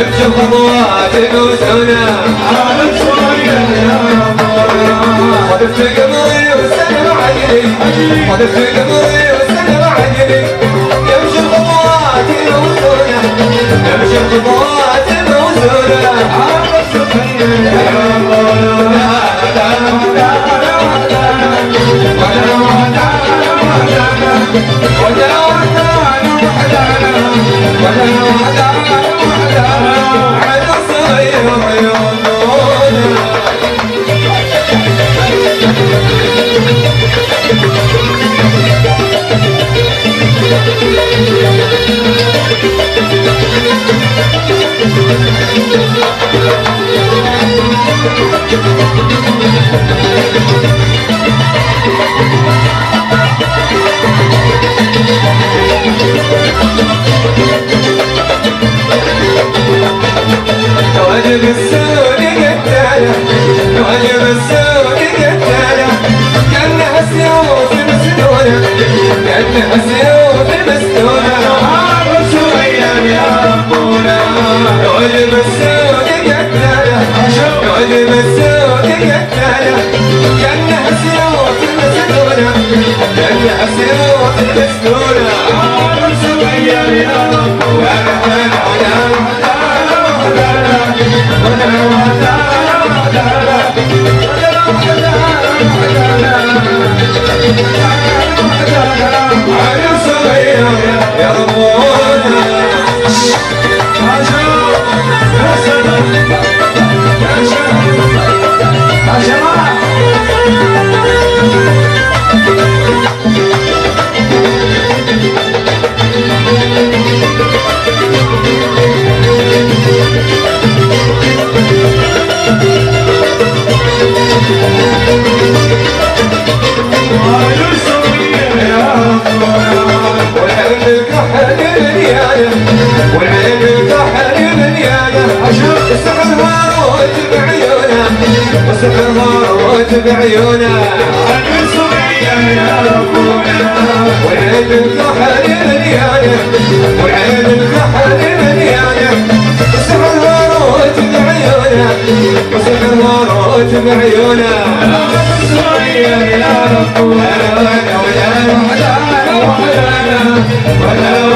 يمشي خطوات وسنة عالم صغير يا رب خذفت قمري وسنة معجلي خذفت قمري وسنة معجلي يمشي خطوات وسنة يمشي خطوات وسنة عالم صغير يا رب واجب السود قتاله واجب السود قتاله كأنها سيوف مسدونه كأنها سيوف مسدونه عارف صغير يا ربنا واجب السود قتاله واجب السود قتاله كأنها سيوف مسدونه كأنها سيوف مسدونه عارف صغير يا ربنا بعيونه عن صغير يا ربنا والعين الكحل مليانه والعين الكحل مليانه وسحر الهاروت بعيونه وسحر الهاروت بعيونه عن صغير يا ربنا ولا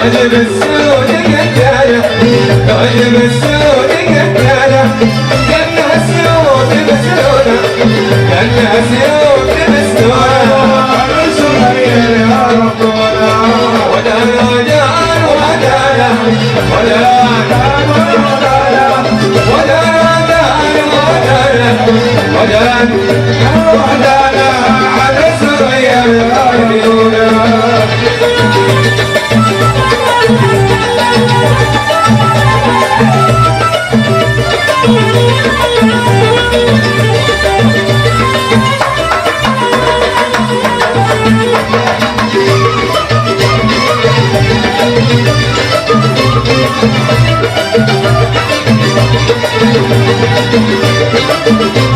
واجب السود قتاله واجب السود قتاله كأنها سيوف مسلولة كأنها سيوف مسلولة عن صغير يا ربنا ولا نادان ودانا ولا نادان ودانا ولا نادان ودانا ولا ودانا على صغير يا ربنا Thank you.